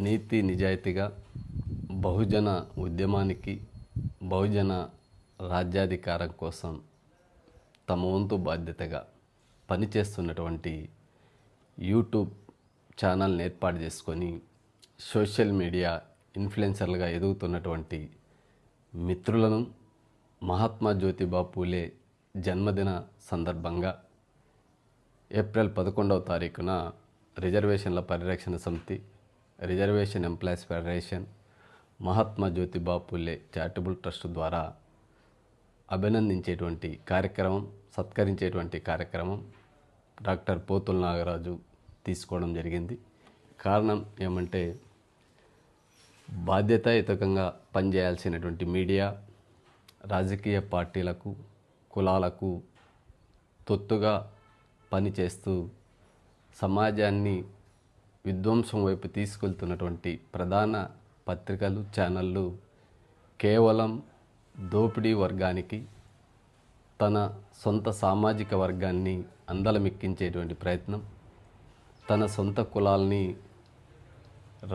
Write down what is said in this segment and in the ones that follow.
నీతి నిజాయితీగా బహుజన ఉద్యమానికి, బహుజన రాజ్యాధికారం కోసం తమ వంతు బాధ్యతగా పనిచేస్తున్నటువంటి యూట్యూబ్ ఛానల్ని ఏర్పాటు చేసుకొని సోషల్ మీడియా ఇన్ఫ్లుయెన్సర్లుగా ఎదుగుతున్నటువంటి మిత్రులను మహాత్మా జ్యోతిబా పూలే జన్మదిన సందర్భంగా ఏప్రిల్ 11వ తారీఖున రిజర్వేషన్ల పరిరక్షణ సమితి, reservation employees federation, Mahatma Jyotiba Phule charitable trust ద్వారా అభినందించేటువంటి కార్యక్రమం, సత్కరించేటువంటి కార్యక్రమం డాక్టర్ పోతుల నాగరాజు తీసుకోవడం జరిగింది. కారణం ఏమంటే, బాధ్యతాయుతంగా పనిచేయాల్సినటువంటి మీడియా రాజకీయ పార్టీలకు, కులాలకు తొత్తుగా పనిచేస్తూ సమాజాన్ని విధ్వంసం వైపు తీసుకెళ్తున్నటువంటి ప్రధాన పత్రికలు, ఛానళ్ళు కేవలం దోపిడీ వర్గానికి, తన సొంత సామాజిక వర్గాన్ని అందలమెక్కించేటువంటి ప్రయత్నం, తన సొంత కులాల్ని,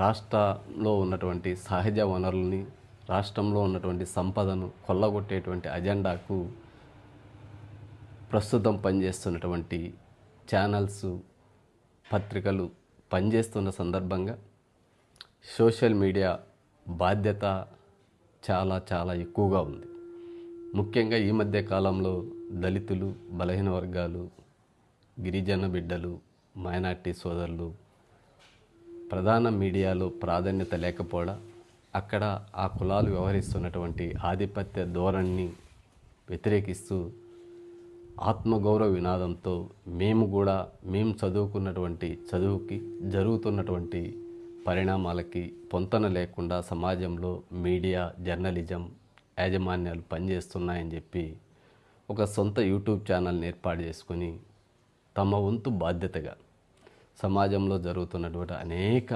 రాష్ట్రంలో ఉన్నటువంటి సహజ వనరుల్ని, రాష్ట్రంలో ఉన్నటువంటి సంపదను కొల్లగొట్టేటువంటి అజెండాకు ప్రస్తుతం పనిచేస్తున్నటువంటి ఛానల్స్, పత్రికలు పనిచేస్తున్న సందర్భంగా సోషల్ మీడియా బాధ్యత చాలా ఎక్కువగా ఉంది. ముఖ్యంగా ఈ మధ్య కాలంలో దళితులు, బలహీన వర్గాలు, గిరిజన బిడ్డలు, మైనార్టీ సోదరులు ప్రధాన మీడియాలో ప్రాధాన్యత లేకపోవడం, అక్కడ ఆ కులాలు వ్యవహరిస్తున్నటువంటి ఆధిపత్య ధోరణిని వ్యతిరేకిస్తూ ఆత్మగౌరవ వినాదంతో మేము చదువుకున్నటువంటి చదువుకి, జరుగుతున్నటువంటి పరిణామాలకి పొంతన లేకుండా సమాజంలో మీడియా, జర్నలిజం యాజమాన్యాలు పనిచేస్తున్నాయని చెప్పి ఒక సొంత యూట్యూబ్ ఛానల్ని ఏర్పాటు చేసుకొని తమ వంతు బాధ్యతగా సమాజంలో జరుగుతున్నటువంటి అనేక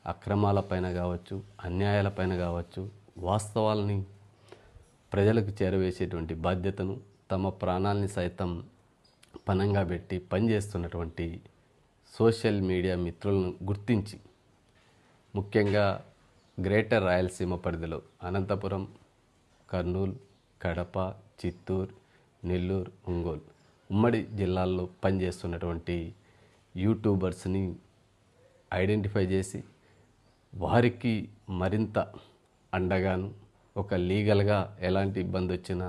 అక్రమాలపైన కావచ్చు, అన్యాయాలపైన కావచ్చు, వాస్తవాలని ప్రజలకు చేరవేసేటువంటి బాధ్యతను తమ ప్రాణాలని సైతం పణంగా పెట్టి పనిచేస్తున్నటువంటి సోషల్ మీడియా మిత్రులను గుర్తించి, ముఖ్యంగా గ్రేటర్ రాయలసీమ పరిధిలో అనంతపురం, కర్నూలు, కడప, చిత్తూరు, నెల్లూరు, ఒంగోలు ఉమ్మడి జిల్లాల్లో పనిచేస్తున్నటువంటి యూట్యూబర్స్ని ఐడెంటిఫై చేసి వారికి మరింత అండగాను, ఒక లీగల్గా ఎలాంటి ఇబ్బంది వచ్చినా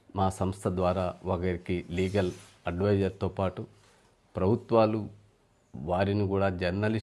మా సంస్థ ద్వారా ఒకరికి లీగల్ అడ్వైజర్తో పాటు ప్రభుత్వాలు వారిని కూడా